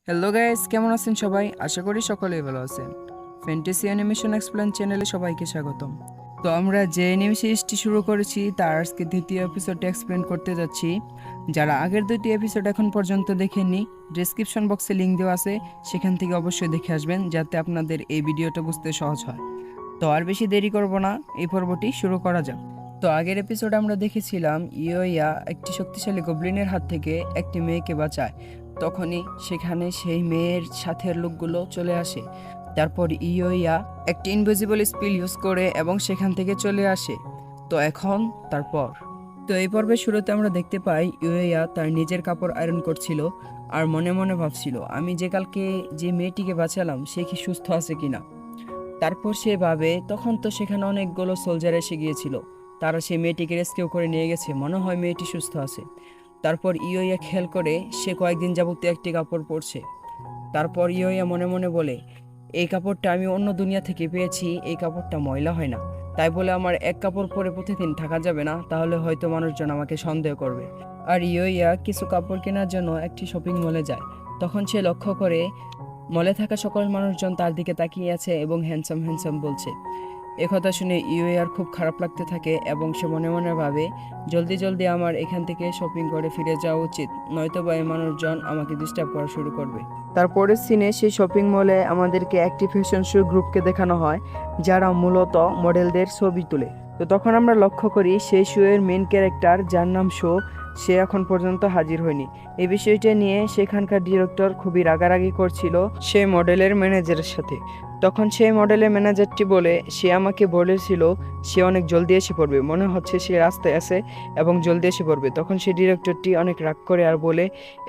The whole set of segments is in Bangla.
হ্যালো গাইস, কেমন আছেন সবাই? আশা করি সকলেই ভালো আছেন। ফ্যান্টাসি অ্যানিমেশন এক্সপ্লেন চ্যানেলে সবাইকে স্বাগতম। তো আমরা যে অ্যানিমে সিরিজটি শুরু করেছি তার আজকে দ্বিতীয় এপিসোডটি এক্সপ্লেন করতে যাচ্ছি। যারা আগের দুটি এপিসোড এখন পর্যন্ত দেখেননি, ডেসক্রিপশন বক্সে লিংক দেওয়া আছে, সেখান থেকে অবশ্যই দেখে আসবেন যাতে আপনাদের এই ভিডিওটা বুঝতে সহজ হয়। তো আর বেশি দেরি করব না, এই পর্বটি শুরু করা যাক। তো আগের এপিসোডে আমরা দেখেছিলাম ইয়োয়া একটি শক্তিশালী গবলিনের হাত থেকে একটি মেয়েকে বাঁচায়। তখনই সেখানে সেই মেয়ের সাথের লোকগুলো চলে আসে। তারপর ইয়োয়া একটি ইনভিজিবল স্পেল ইউজ করে এবং সেখান থেকে চলে আসে। তো এখন তারপর তো এই পর্বের শুরুতে আমরা দেখতে পাই ইয়োয়া তার নিজের কাপড় আয়রন করছিল আর মনে মনে ভাবছিল, আমি যে কালকে যে মেয়েটিকে বাঁচালাম সে কি সুস্থ আছে কিনা। তারপর সে ভাবে তখন তো সেখানে অনেকগুলো সোলজার এসে গিয়েছিল, তারা সেই মেয়েটিকে রেস্কিউ করে নিয়ে গেছে, মনে হয় মেয়েটি সুস্থ আছে। তারপর ইয়োয়া খেয়াল করে সে কয়েকদিন যাবত একটি কাপড় পরছে। তারপর ইয়োয়া মনে মনে বলে, এই কাপড়টা আমি অন্য দুনিয়া থেকে পেয়েছি, এই কাপড়টা ময়লা হয় না, তাই বলে আমার এক কাপড় পরে প্রতিদিন থাকা যাবে না, তাহলে হয়তো মানুষজন আমাকে সন্দেহ করবে। আর ইয়োয়া কিছু কাপড় কেনার জন্য একটি শপিং মলে যায়। তখন সে লক্ষ্য করে মলে থাকা সকল মানুষজন তার দিকে তাকিয়ে আছে এবং হ্যান্ডসাম হ্যান্ডসাম বলছে। একথা শুনে ইউএর খুব খারাপ লাগতে থাকে এবং সে মনে মনে ভাবে, জলদি জলদি আমার এখান থেকে শপিং করে ফিরে যাওয়া উচিত, নয়তো বা এই মানুষজন আমাকে ডিস্টার্ব করা শুরু করবে। তারপরের সিনে সেই শপিং মলে আমাদেরকে একটি ফ্যাশন শো গ্রুপকে দেখানো হয়, যারা মূলত মডেলদের ছবি তোলে। তো তখন আমরা লক্ষ্য করি সেই শোয়ের মেন ক্যারেক্টার, যার নাম শো, সে এখন পর্যন্ত হাজির হয়নি। এই বিষয়টা নিয়ে সেখানকার ডিরেক্টর খুবই রাগারাগি করছিল সেই মডেলের ম্যানেজারের সাথে। তখন সেই মডেলের ম্যানেজারটি বলে, সে আমাকে বলেছিল সে অনেক জলদি এসে পড়বে, মনে হচ্ছে সে রাস্তায় আছে এবং জলদি এসে পড়বে। তখন সেই ডিরেক্টরটি অনেক রাগ করে আর বলে,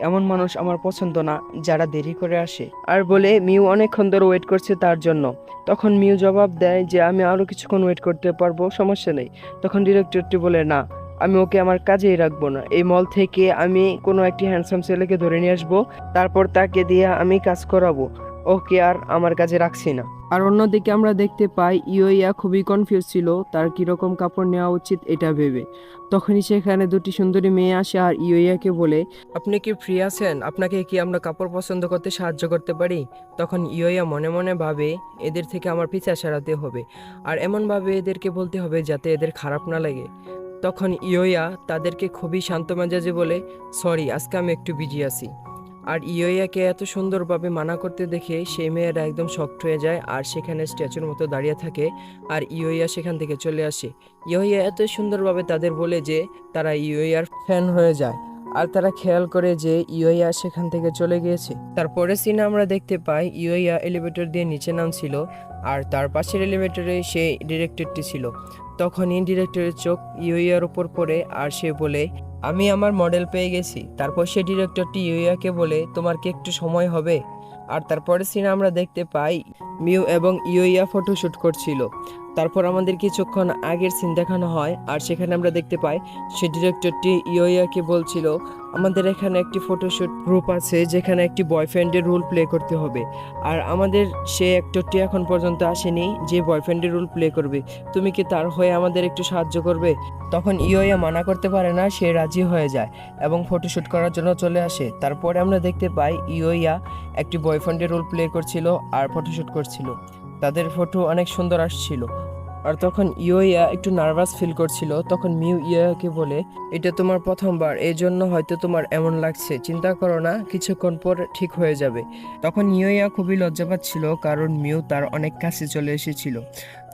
এমন মানুষ আমার পছন্দ না যারা দেরি করে আসে, আর বলে মিউ অনেকক্ষণ ধরে ওয়েট করছে তার জন্য। তখন মিউ জবাব দেয় যে আমি আরও কিছুক্ষণ ওয়েট করতে পারবো, সমস্যা নেই। তখন ডিরেক্টরটি বলে, না, আমি ওকে আমার কাজেই রাখবো না, এই মল থেকে আমি কোনো একটি হ্যান্ডসাম ছেলেকে ধরে নিয়ে আসবো, তারপর তাকে দিয়ে আমি কাজ করাবো, ওকে আর আমার কাজে রাখছি না। আর অন্যদিকে আমরা দেখতে পাই ইয়োয়া খুবই কনফিউজ ছিল তার কিরকম কাপড় নেওয়া উচিত এটা ভেবে। তখনই সেখানে দুটি সুন্দরী মেয়ে আসে আর ইয়োয়াকে বলে, আপনি কি ফ্রি আছেন? আপনাকে কি আমরা কাপড় পছন্দ করতে সাহায্য করতে পারি? তখন ইয়োয়া মনে মনে ভাবে, এদের থেকে আমার পিছা সারাতে হবে, আর এমনভাবে এদেরকে বলতে হবে যাতে এদের খারাপ না লাগে। তখন ইয়োয়া তাদেরকে খুবই শান্ত মেজাজে বলে, সরি, আজকে আমি একটু বিজি আছি। আর ইয়োয়াকে এত সুন্দরভাবে মানা করতে দেখে সেই মেয়েরা একদম শক্ট হয়ে যায় আর সেখানে স্ট্যাচুর মতো দাঁড়িয়ে থাকে। আর ইয়োয়া সেখান থেকে চলে আসে। ইয়োয়া এত সুন্দরভাবে তাদের বলে যে তারা ইয়োয়ার ফ্যান হয়ে যায়, আর তারা খেয়াল করে যে ইয়োয়া সেখান থেকে চলে গিয়েছে। তারপরে সিনে আমরা দেখতে পাই ইয়োয়া এলিভেটর দিয়ে নিচে নামছিল আর তার পাশের এলিভেটরে সেই ডিরেক্টরটি ছিল। তখনই ডিরেক্টরের চোখ ইয়োয়ার উপর পড়ে আর সে বলে, আমি আমার মডেল পেয়ে গেছি। তারপর সে ডিরেক্টরটি ইয়োয়াকে বলে, তোমার কি একটু সময় হবে? আর তারপরে সিনে আমরা দেখতে পাই মিউ এবং ইয়োয়া ফটোশ্যুট করছিল। তারপর আমাদের কিছুক্ষণ আগের সিন দেখানো হয় আর সেখানে আমরা দেখতে পাই সে ডিরেক্টরটি ইয়োয়াকে বলছিল, আমাদের এখানে একটি ফটোশ্যুট গ্রুপ আছে যেখানে একটি বয়ফ্রেন্ডের রোল প্লে করতে হবে, আর আমাদের সে অ্যাক্টরটি এখন পর্যন্ত আসেনি যে বয়ফ্রেন্ডের রোল প্লে করবে, তুমি কি তার হয়ে আমাদের একটু সাহায্য করবে? তখন ইয়োয়া মানা করতে পারে না, সে রাজি হয়ে যায় এবং ফটোশ্যুট করার জন্য চলে আসে। তারপরে আমরা দেখতে পাই ইয়োয়া একটি বয়ফ্রেন্ডের রোল প্লে করছিল আর ফটোশ্যুট করছিল, তাদের ফটো অনেক সুন্দর আসছিল। আর তখন ইয়োয়া একটু নার্ভাস ফিল করছিল। তখন মিউ ইয়োয়াকে বলে, এটা তোমার প্রথমবার, এই জন্য হয়তো তোমার এমন লাগছে, চিন্তা করো না, কিছুক্ষণ পর ঠিক হয়ে যাবে। তখন ইয়োয়া খুবই লজ্জা পাচ্ছিল কারণ মিউ তার অনেক কাছে চলে এসেছিল।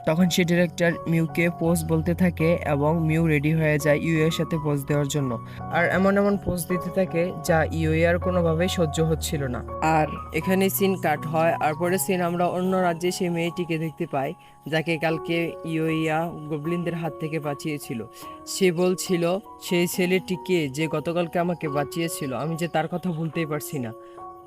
তখন সে ডিরেক্টর মিউকে পোজ বলতে থাকে এবং মিউ রেডি হয়ে যায় ইউএর সাথে পোজ দেওয়ার জন্য। আর এমন এমন পোজ দিতে থাকে যা ইউএর কোনোভাবেই সহ্য হচ্ছিল না। আর এখানে সিন কাট হয় আর পরে সিন আমরা অন্য রাজ্যে সেই মেয়েটিকে দেখতে পাই যাকে কালকে ইয়োয়া গবলিনদের হাত থেকে বাঁচিয়েছিল। সে বলছিল সেই ছেলেটিকে যে গতকালকে আমাকে বাঁচিয়েছিল, আমি যে তার কথা ভুলতেই পারছি না।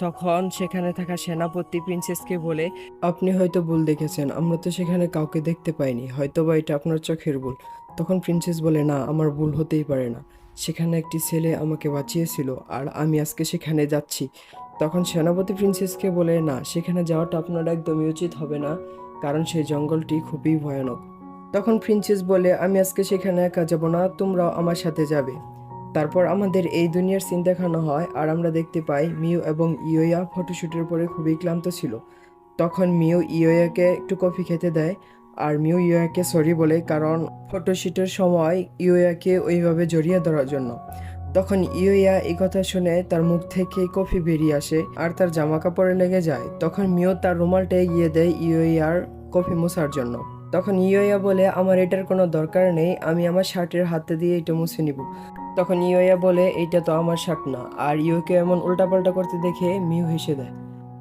তখন সেখানে থাকা সেনাপতি প্রিন্সেসকে বলে, আপনি হয়তো ভুল দেখেছেন, আমরা তো সেখানে কাউকে দেখতে পাইনি, হয়তো বা এটা আপনার চোখের ভুল। তখন প্রিন্সেস বলে, না, আমার ভুল হতেই পারে না, সেখানে একটি ছেলে আমাকে বাঁচিয়েছিল আর আমি আজকে সেখানে যাচ্ছি। তখন সেনাপতি প্রিন্সেসকে বলে, না, সেখানে যাওয়াটা আপনার একদমই উচিত হবে না, কারণ সেই জঙ্গলটি খুবই ভয়ানক। তখন প্রিন্সেস বলে, আমি আজকে সেখানে একা যাব না, তোমরাও আমার সাথে যাবে। তারপর আমাদের এই দুনিয়ার সিন দেখানো হয় আর আমরা দেখতে পাই মিউ এবং ইয়োয়া ফটোশুটের পরে খুবই ক্লান্ত ছিল। তখন মিউ ইয়োয়াকে একটু কফি খেতে দেয় আর মিউ ইয়োয়াকে সরি বলে, কারণ ফটোশুটের সময় ইয়োয়াকে ওইভাবে জড়িয়ে ধরার জন্য। তখন ইয়োয়া এই কথা শুনে তার মুখ থেকে কফি বেরিয়ে আসে আর তার জামা কাপড়ে লেগে যায়। তখন মিউ তার রুমালটা এগিয়ে দেয় ইয়োয়ার কফি মোছার জন্য। তখন ইয়োয়া বলে, আমার এটার কোনো দরকার নেই, আমি আমার শার্টের হাতে দিয়ে এটা মুছে নিব। তখন ইয়োয়া বলে, এইটা তো আমার শার্ট না। আর ইয়োকে এমন উল্টাপাল্টা করতে দেখে মিউ হেসে দেয়।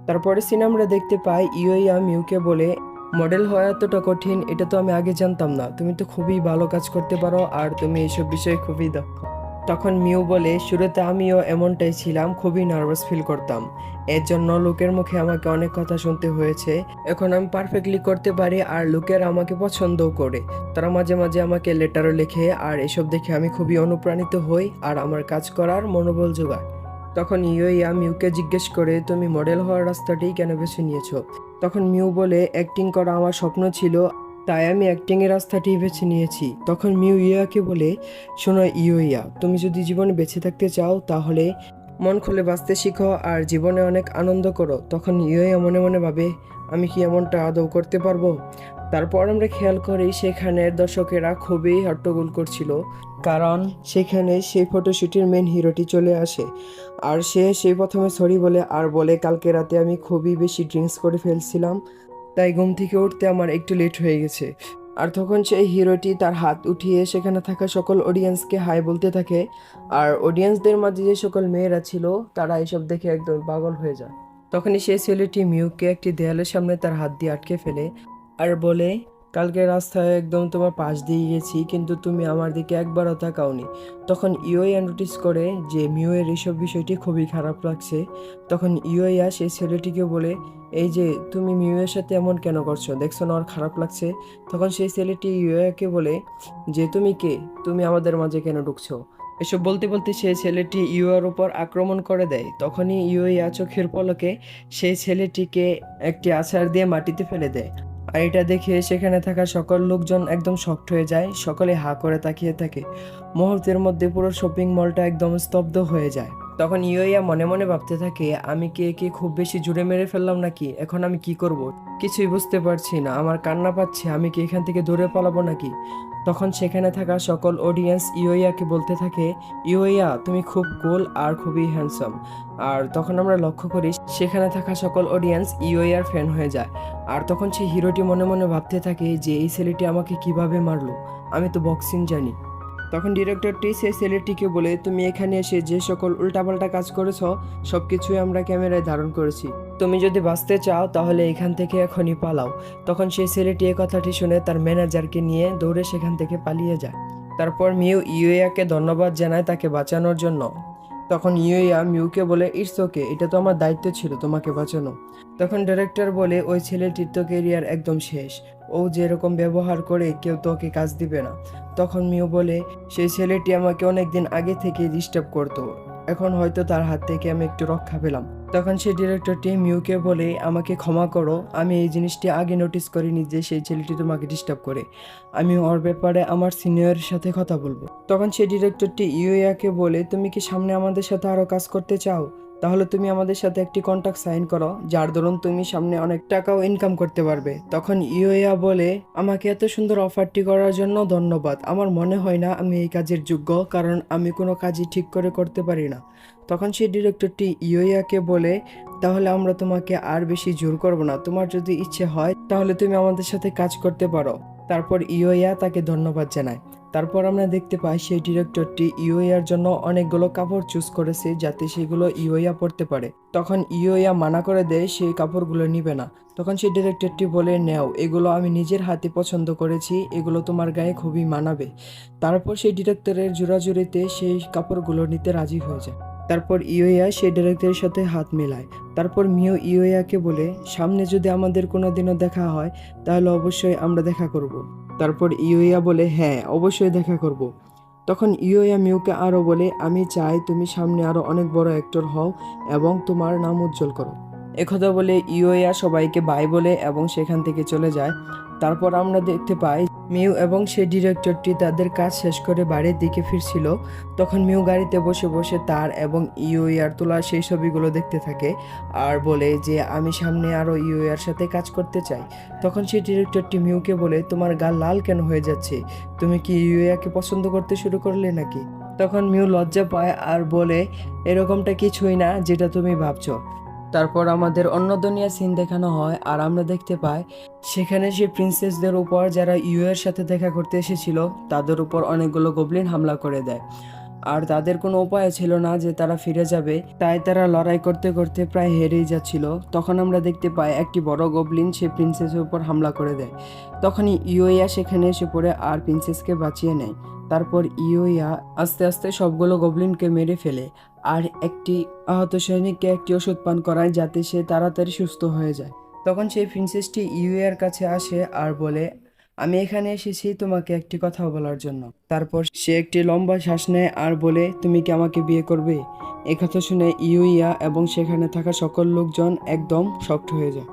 তারপরে সিনে আমরা দেখতে পাই ইয়োয়া মিউকে বলে, মডেল হওয়া এতটা কঠিন এটা তো আমি আগে জানতাম না, তুমি তো খুবই ভালো কাজ করতে পারো আর তুমি এইসব বিষয়ে খুবই দক্ষ। তখন মিউ বলে, শুরুতে আমিও এমনটাই ছিলাম, খুবই নার্ভাস ফিল করতাম, এর জন্য লোকের মুখে আমাকে অনেক কথা শুনতে হয়েছে। এখন আমি পারফেক্টলি করতে পারি আর লোকের আমাকে পছন্দও করে। তারা মাঝে মাঝে আমাকে লেটারও লেখে আর এসব দেখে আমি খুবই অনুপ্রাণিত হই আর আমার কাজ করার মনোবল যোগায়। তখন ইয়োয়া মিউকে জিজ্ঞেস করে, তুমি মডেল হওয়ার রাস্তাটাই কেন বেছে নিয়েছো? তখন মিউ বলে, অ্যাক্টিং করা আমার স্বপ্ন ছিল, তাই আমি অ্যাক্টিং এর রাস্তাটি বেছে নিয়েছি। তখন মিউ ইয়োয়াকে বলে, শোনো ইয়োয়া, তুমি যদি জীবনে বেঁচে থাকতে চাও তাহলে মন খুলে বাঁচতে শিখো আর জীবনে অনেক আনন্দ করো। তখন ইয়োয়া মনে মনে ভাবে, আমি কি এমনটা আদৌ করতে পারবো? তারপর আমরা খেয়াল করি সেখানের দর্শকেরা খুবই হট্টগোল করছিল, কারণ সেখানে সেই ফটোশুটের মেন হিরোটি চলে আসে। আর সেই প্রথমে সরি বলে আর বলে, কালকে রাতে আমি খুবই বেশি ড্রিঙ্কস করে ফেলছিলাম, তাই ঘুম থেকে উঠতে আমার একটু লেট হয়ে গেছে। আর তখন সেই হিরোটি তার হাত উঠিয়ে সেখানে থাকা সকল অডিয়েন্সকে হাই বলতে থাকে। আর অডিয়েন্সদের মাঝে যে সকল মেয়েরা ছিল তারা এসব দেখে একদম পাগল হয়ে যায়। তখনই সেই ছেলেটি মিউকে একটি দেয়ালের সামনে তার হাত দিয়ে আটকে ফেলে আর বলে, কালকে রাস্তায় একদম তোমার পাশ দিয়ে গেছি কিন্তু তুমি আমার দিকে একবারও তাকাওনি। তখন ইয়োয়া নোটিস করে যে মিউয়ের এইসব বিষয়টি খুবই খারাপ লাগছে। তখন ইয়োয়া সেই ছেলেটিকে বলে, এই যে তুমি মিউয়ের সাথে এমন কেন করছো, দেখছো না ওর খারাপ লাগছে? তখন সেই ছেলেটি ইয়োয়াকে বলে যে, তুমি কে, তুমি আমাদের মাঝে কেন ঢুকছো? এসব বলতে বলতে সেই ছেলেটি ইয়োয়ার উপর আক্রমণ করে দেয়। তখনই ইয়োয়া চোখের পলকে সেই ছেলেটিকে একটি আছাড় দিয়ে মাটিতে ফেলে দেয়। আর এটা দেখে সেখানে থাকা সকল লোকজন একদম শকড হয়ে যায়, সকলে হা করে তাকিয়ে থাকে। মুহূর্তের মধ্যে পুরো শপিং মলটা একদম স্তব্ধ হয়ে যায়। তখন ইয়োয়া মনে মনে ভাবতে থাকে, আমি কি একে খুব বেশি জুড়ে মেরে ফেললাম নাকি? এখন আমি কি করব? কিছুই বুঝতে পারছি না, আমার কান্না পাচ্ছে, আমি কি এখান থেকে দৌড়ে পালাবো নাকি? তখন সেখানে থাকা সকল অডিয়েন্স ইয়োয়াকে বলতে থাকে, ইয়োয়া তুমি খুব কুল আর খুবই হ্যান্ডসাম। আর তখন আমরা লক্ষ্য করি সেখানে থাকা সকল অডিয়েন্স ইয়োয়ার ফ্যান হয়ে যায়। আর তখন সেই হিরোটি মনে মনে ভাবতে থাকে যে এই ছেলেটি আমাকে কিভাবে মারলো, আমি তো বক্সিং জানি। তখন ডিরেক্টরটি সেই ছেলেটিকে বলে, তুমি এখানে এসে যে সকল উল্টাপাল্টা কাজ করেছ সবকিছুই আমরা ক্যামেরায় ধারণ করেছি, তুমি যদি বাঁচতে চাও তাহলে এখান থেকে এখনই পালাও। তখন সেই ছেলেটি এই কথাটি শুনে তার ম্যানেজারকে নিয়ে দৌড়ে সেখান থেকে পালিয়ে যায়। তারপর মিউ ইয়োয়াকে ধন্যবাদ জানায় তাকে বাঁচানোর জন্য। তখন ইয়োয়া মিউকে বলে, ইটস ওকে, এটা তো আমার দায়িত্ব ছিল তোমাকে বাঁচানো। তখন ডিরেক্টর বলে, ওই ছেলেটির তো কেরিয়ার একদম শেষ, ও যেরকম ব্যবহার করে কেউ তোকে কাজ দিবে না। তখন মিউ বলে, সেই ছেলেটি আমাকে অনেকদিন আগে থেকে ডিস্টার্ব করতো, এখন হয়তো তার হাত থেকে আমি একটু রক্ষা পেলাম। তখন সেই ডিরেক্টরটি মিউকে বলে, আমাকে ক্ষমা করো, আমি এই জিনিসটি আগে নোটিস করিনি যে সেই ছেলেটি তোমাকে ডিস্টার্ব করে, আমি ওর ব্যাপারে আমার সিনিয়রের সাথে কথা বলবো। তখন সেই ডিরেক্টরটি ইয়োয়াকে বলে, তুমি কি সামনে আমাদের সাথে আরো কাজ করতে চাও? তাহলে তুমি আমাদের সাথে একটি কন্ট্রাক্ট সাইন করো, যার দরুন তুমি সামনে অনেক টাকাও ইনকাম করতে পারবে। তখন ইয়োয়া বলে, আমাকে এত সুন্দর অফারটি করার জন্য ধন্যবাদ, আমার মনে হয় না আমি এই কাজের যোগ্য, কারণ আমি কোনো কাজই ঠিক করে করতে পারি না। তখন সেই ডিরেক্টরটি ইয়োয়াকে বলে, তাহলে আমরা তোমাকে আর বেশি জোর করব না, তোমার যদি ইচ্ছে হয় তাহলে তুমি আমাদের সাথে কাজ করতে পারো। তারপর ইয়োয়া তাকে ধন্যবাদ জানায়। তারপর আমরা দেখতে পাই সেই ডিরেক্টরটি ইয়োয়ার জন্য অনেকগুলো কাপড় চুজ করেছে যাতে সেগুলো ইয়োয়া পরতে পারে। তখন ইয়োয়া মানা করে দেয় সেই কাপড়গুলো নিবে না। তখন সেই ডিরেক্টরটি বলে, নেও, এগুলো আমি নিজের হাতে পছন্দ করেছি, এগুলো তোমার গায়ে খুবই মানাবে। তারপর সেই ডিরেক্টরের জোরাজুরিতে সেই কাপড়গুলো নিতে রাজি হয়ে যায়। তারপর ইয়োয়া সেই ডিরেক্টরের সাথে হাত মেলায়। তারপর মিউ ইয়োয়াকে বলে, সামনে যদি আমাদের কোনোদিনও দেখা হয় তাহলে অবশ্যই আমরা দেখা করব। তারপর ইয়োয়া বলে, হ্যাঁ অবশ্যই দেখা করব। তখন ইয়োয়া মিউকে আরও বলে, আমি চাই তুমি সামনে আরও অনেক বড় অ্যাক্টর হও এবং তোমার নাম উজ্জ্বল করো। একথা বলে ইউইয়া সবাইকে বাই বলে এবং সেখান থেকে চলে যায়। তারপর আমরা দেখতে পাই মিউ এবং সেই ডিরেক্টরটি তাদের কাজ শেষ করে বাড়ির দিকে ফিরছিল। তখন মিউ গাড়িতে বসে বসে তার এবং ইউইয়ার তোলা সেই ছবিগুলো দেখতে থাকে আর বলে যে আমি সামনে আরও ইউইয়ার সাথে কাজ করতে চাই। তখন সেই ডিরেক্টরটি মিউকে বলে তোমার গাল লাল কেন হয়ে যাচ্ছে, তুমি কি ইউইয়াকে পছন্দ করতে শুরু করলে নাকি? তখন মিউ লজ্জা পায় আর বলে এরকমটা কিছুই না যেটা তুমি ভাবছো। তারপর আমাদের অন্য দুনিয়া সিন দেখানো হয় আর আমরা দেখতে পাই সেখানে সেই প্রিন্সেসদের উপর যারা ইউএর সাথে দেখা করতে এসেছিল তাদের উপর অনেকগুলো গবলিন হামলা করে দেয় আর তাদের কোনো উপায় ছিল না যে তারা ফিরে যাবে, তাই তারা লড়াই করতে করতে প্রায় হেরেই যাচ্ছিল। তখন আমরা দেখতে পাই একটি বড় গবলিন সে প্রিন্সেসের উপর হামলা করে দেয়। তখনই ইউইয়া সেখানে এসে পড়ে আর প্রিন্সেসকে বাঁচিয়ে নেয়। তারপর ইউইয়া আস্তে আস্তে সবগুলো গবলিনকে মেরে ফেলে আর একটি আহত সৈনিককে একটি ওষুধ পান করায় যাতে সে তাড়াতাড়ি সুস্থ হয়ে যায়। তখন সেই প্রিন্সেসটি ইউইয়ার কাছে আসে আর বলে আমি এখানে এসেছি তোমাকে একটি কথা বলার জন্য। তারপর সে একটি লম্বা শ্বাস নেয় আর বলে তুমি কি আমাকে বিয়ে করবে? একথা শুনে ইউইয়া এবং সেখানে থাকা সকল লোকজন একদম শকড হয়ে যায়।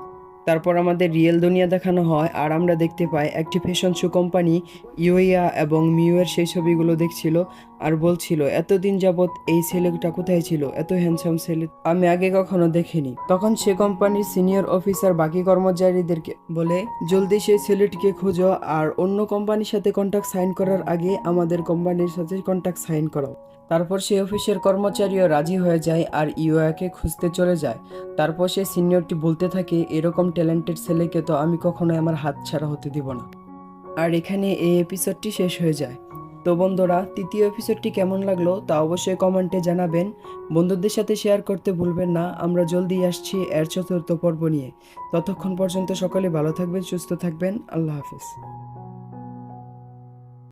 তারপর আমাদের রিয়েল দুনিয়া দেখানো হয় আর আমরা দেখতে পাই একটি ফ্যাশন শো কোম্পানি ইউইয়া এবং মিউয়ের সেই ছবিগুলো দেখছিল আর বলছিল এতদিন যাবৎ এই ছেলেটা কোথায় ছিল, এত হ্যান্ডসাম ছেলে আমি আগে কখনো দেখিনি। তখন সে কোম্পানির সিনিয়র অফিসার বাকি কর্মচারীদেরকে বলে জলদি সেই ছেলেটিকে খোঁজো আর অন্য কোম্পানির সাথে কন্ট্রাক্ট সাইন করার আগে আমাদের কোম্পানির সাথে কন্ট্রাক্ট সাইন করাও। তারপর সেই অফিসের কর্মচারীও রাজি হয়ে যায় আর ইউয়াকে খুঁজতে চলে যায়। তারপর সে সিনিয়রটি বলতে থাকে এরকম ট্যালেন্টেড ছেলেকে তো আমি কখনোই আমার হাত ছাড়া হতে দিব না। আর এখানে এই এপিসোডটি শেষ হয়ে যায়। তো বন্ধুরা, তৃতীয় এপিসোডটি কেমন লাগলো তা অবশ্যই কমেন্টে জানাবেন। বন্ধুদের সাথে শেয়ার করতে ভুলবেন না। আমরা জলদি আসছি এর চতুর্থ পর্ব নিয়ে। ততক্ষণ পর্যন্ত সকলে ভালো থাকবেন, সুস্থ থাকবেন। আল্লাহ হাফেজ।